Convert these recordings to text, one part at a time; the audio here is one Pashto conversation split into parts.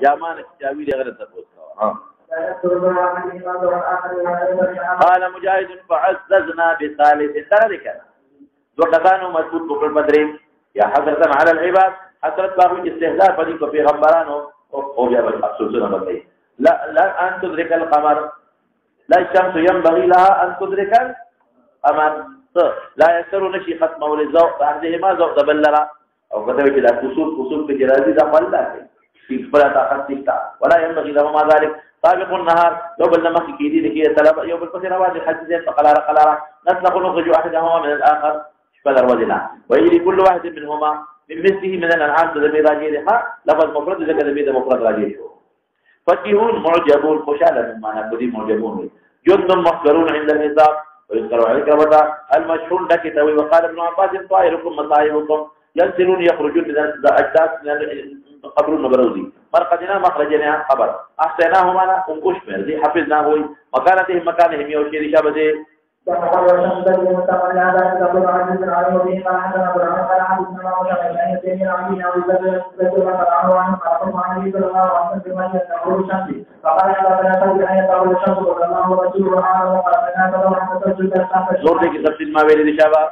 یا مان چاوی دی غره تاسو ها قال مجاهد فعززنا بثالث ذلك دوكانو مضبوط بکر بدرین یا حضرتن علی العباد حضرت باقی استهزاء پدی کو پیغمبرانو او بیا افسوسونه بتائی لا ان تدرك القمر لا الشمس ينبغي لها ان تدرك القمر لا يسر نشي ختم ولذوق بعدهما ذوق بلرا او كتب كده كسوف في جرازي ده والله في بلا تحقيقا ولا ينبغي لهما ذلك سابق النهار لو بلنا ما كيدي لكي طلب يوم الفجر واجب حديث فقلارا نسلخ نخرج احدهما من الاخر فدر وجنا ويجري كل واحد منهما من مثله من الانعام ذي راجيها لفظ مفرد ذكر ذي مفرد راجيه فكهون معجبون خشالا مما نقول معجبون جند محضرون عند الحساب ويذكر عليك ودا المشهور لك توي وقال ابن عباس طائركم مصائبكم ينزلون يخرجون من الاجداث من قبر النبروزي مرقدنا مخرجنا خبر احسناهما انا انكش مرضي حفظنا هو مكانتهم مكانهم يوشي شابه زور دے کی تفصیل ما ویلی شابه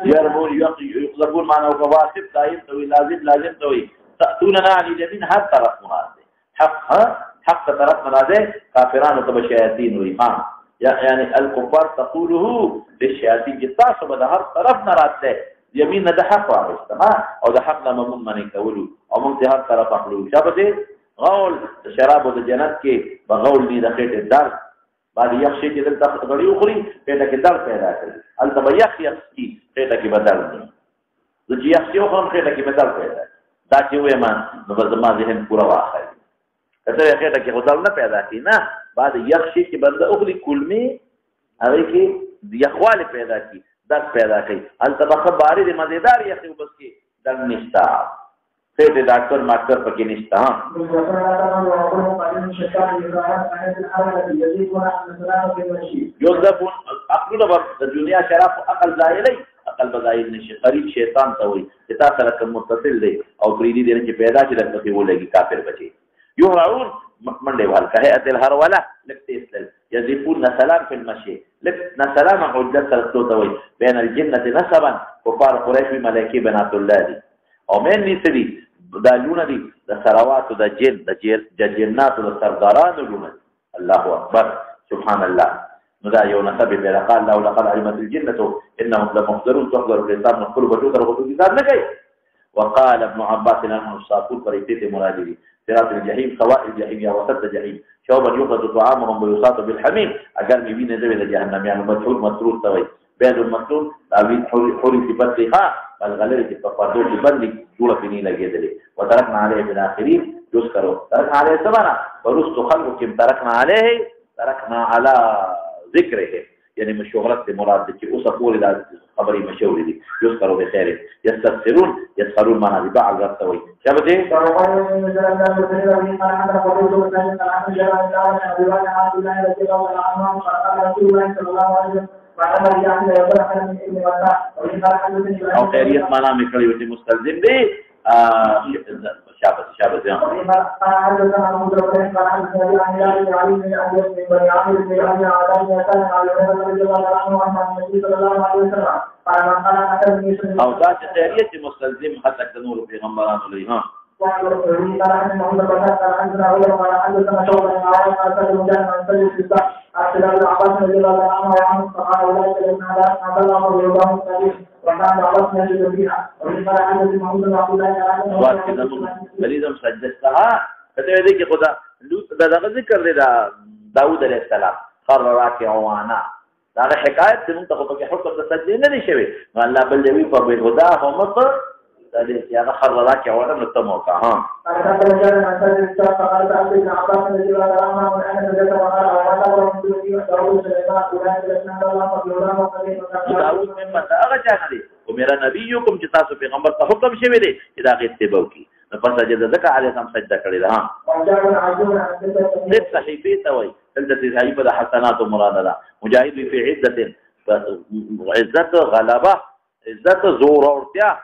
يرمون يقذفون معنا وكواكب طيب توي لازم توي تأتوننا عن اليمين حتى طرف مراد حق طرف مراد كافران وتبشياطين وإمام يعني الكفار تقوله للشياطين جتاس وبدهر طرف مراد يمين ده حق واستماع او ده حق ممن من کولو او من هر طرف اخلو شابه غول شراب د جنت کې بغول دي د خېټه درد بعد یخشي کې دلته غړي وخوري پیدا کې درد پیدا کوي البته یخشي خېټه کې بدل دي د یخشي خو خېټه کې بدل پیدا دا چې وې ما نو زما ذهن پورا واخلي کله خېټه کې بدل نه پیدا کی نه بعد یخشي کې بدل اخلي کلمي هغه کې یخواله پیدا کی درد پیدا کوي البته باري د مزیدار یخي بس کې درد نشتا ته ډاکټر ماستر پکې نشتا یو ځبون عقل د دنیا شرف عقل ظاهري عقل بظاهر نشي قریب شیطان ته وي چې تاسو سره کوم متصل دی او پریدي دي چې پیدا چې لکه ولګي کافر بچي يهرعون منډه وال كهيئه الهروله لكتسل يزيفون سلام في المشي لك سلام عدت الصوتوي بين الجنه نسبا كفار قريش ملائكه بنات الله دي او من نسدي دالونه دي د ثروات د جن د جنات د سرداران لونه الله اكبر سبحان الله ندا یو نسب به قال لو لقد علمت الجنه انهم لمحضرون تحضر الحساب نقول بجود رغبت كتاب نگي وقال ابن عباس انهم الصافون فريتي مرادي صراط الجحيم سواء الجحيم يا وسط الجحيم شوبا يوقد طعامهم ويصاط بالحميم اگر مبين ذوي جهنم يعني مجهول مسرور توي بيد المسرور تعويض حوري صفتها الغلره تفضل ببلغ جوړه فيني لګيدلې وتركنا عليه بالاخرين يذكروا تركنا عليه سبنا ورست خلقكم تركنا على ذكره يعني من شهرت مراد دي اوس اقول دا خبري مشهور دي يذكروا بخير يسخرون معنا دي بعض غتوي شبه دي او خيريت معنا مکړي وي مستلزم دي شابه او دا چې خیریت مستلزم حتی د نور پیغمبرانو لري ها بليزم سجدتها کته دې کې خدا لوط دا ذکر دی دا داوود علیہ السلام خر راکع وانا دا حکایت څنګه ته په حکم د سجدې نه دی شوی الله بل دی په خدا هم دا دې یا خر ولا کې وره نو ته موقع ها داود من هغه چا نه دي او میرا نبیکم چې تاسو پیغمبر ته حکم شوی دی چې دا غي اتباع کی نو پس سجده ذکر علیه هم سجده کړی دا دې صحیفه ته وای دلته صحیفه د حسنات مراد ده مجاهد فی عزت عزت غلبه عزت زور اورتیا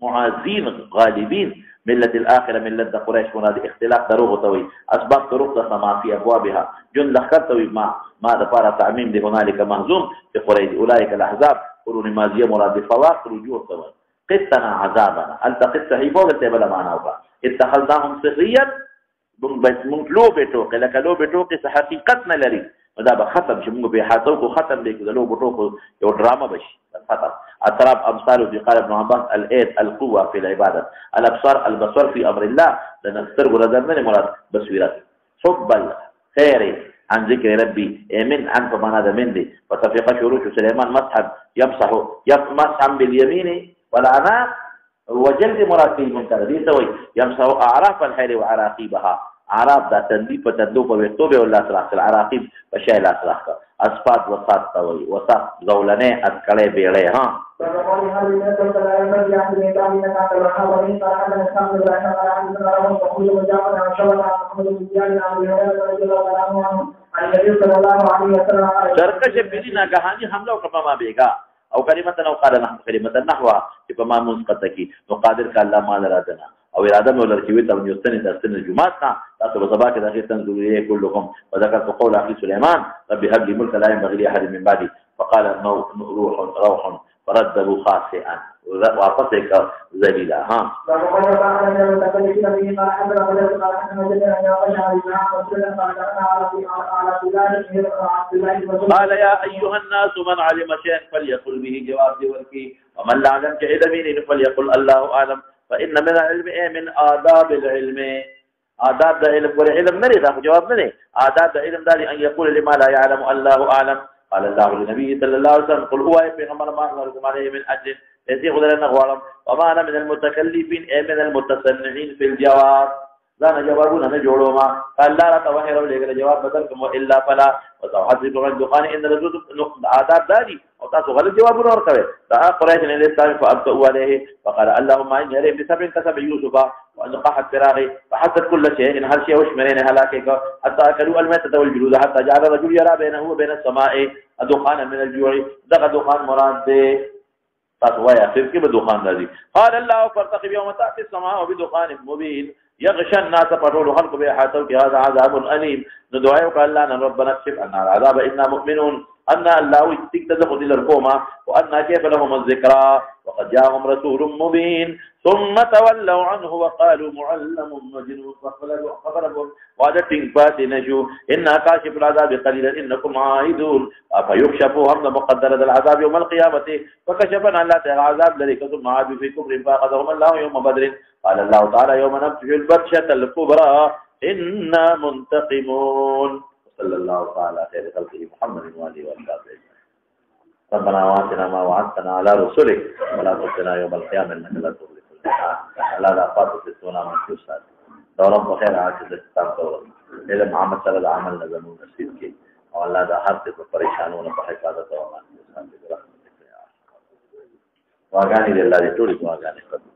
معازین غالبین ملت الاخره ملت قریش مراد اختلاف دروغ توي اسباب طرق سما في ابوابها جن لخرتوي ما دفار تعميم دي هنالك مهزوم في قريش اولئك الاحزاب قرون ماضيه مراد فواق رجوع توي قتنا عذابنا التقت صحيفه وتبل معنا وقع اتخذناهم سخريا منقلو بټوکه لکه لو بټوکه حقیقت نه لري دا به ختم چې موږ به حاتو کو ختم دی د لو بټوکو یو ډرامه بشي ختم اطراب امثال في قال ابن عباس الايد القوه في العباده الابصار البصر في امر الله لنستر ولدن مراد بصيرات حب الخير عن ذكر ربي من عن فمن هذا من دي وتفيق شروط سليمان مسحا باليمين والعناق وجلد مراد في المنكر دي سوي يمسح اعراف الحيل وعراقيبها عرب دا تندیپ تندو په وختو به الله تعالی العراقیب بشایل اصلاح کا اسفاد وسات توي وسات زولنه اتکړې بیړې ها سرکش بنا کہانی حمله کما ما بیگا او کلمه نو قال نحو کلمه نحو چې په ما منقطه کی نو قادر ک الله ما رادنا او اراده مولر کې وي ته یوستنی د سن الجمعه تاسو په سبا کې د اخر تنزليه كلكم وذكر قول اخي سليمان رب هب لي ملك لا ينبغي لاحد من بعدي فقال روح فردوا خاسئا واعطتك ذليلا ها قال يا ايها الناس من علم شيئا فليقل به جواب ورکی ومن لا علم علم فليقل الله اعلم فإن من العلم من آداب العلم آداب العلم والعلم نري ذا جواب نري آداب العلم ذلك أن يقول لما لا يعلم الله أعلم قال الله للنبي صلى الله عليه وسلم قل هو بيغمبر ما أمركم عليه من أجل يسيق لنا غوالم وما أنا من المتكلفين أي من المتصنعين في الجواب لا نجوابون نجوړو ما قال لا توهروا لګره جواب بدلكم الا فلا وتحذروا عن دخان ان الرسول آداب داري او تاسو غلط جوابونه ورکوي دا قريش نه لسان فابتوا عليه فقال اللهم اني اريد بسبب كسب يوسف وان قحت فراغي فحسد كل شيء ان هر شيء وشمرين هلاكك حتى اكلوا الميتة والجلود حتى جعل الرجل يرى بينه وبين السماء دخانا من الجوع دغ دخان مراد تاسو وايي اخر کې به دخان راځي قال الله فارتقب يوم تاتي السماء بدخان مبين يغشى الناس فطول خلق بحاتو في هذا عذاب أليم ندعوك الله أن ربنا اكشف عنا العذاب إنا مؤمنون أن الله يستكتذق ذي الرقومة وأن كيف لهم الذكرى وقد جاءهم رسول مبين ثم تولوا عنه وقالوا معلم مجنون فخبرهم وعدت فاتنجو إنا كاشف العذاب قليلا إنكم عائدون فيكشفوا هم مقدر العذاب يوم القيامة فكشفنا الله تعالى عذاب ذلك ثم عادوا في كفر فأخذهم الله يوم بدر قال الله تعالى يوم نبتش البطشة الكبرى إنا منتقمون صلى الله تعالى خير خلقه محمد وآله وصحبه ربنا وآتنا ما وعدتنا على رسلك ولا تخزنا يوم القيامة إنك لا تخلف الميعاد على الأفات تسونا من كوسات رب خير عاجز استقام دورا إلى محمد صلى الله عليه وسلم نزمون نصيب کی اور اللہ دا ہر سے پریشانوں نے حفاظت اور امان کے ساتھ برحمتک یا واغانی دے اللہ دے ټول واغانی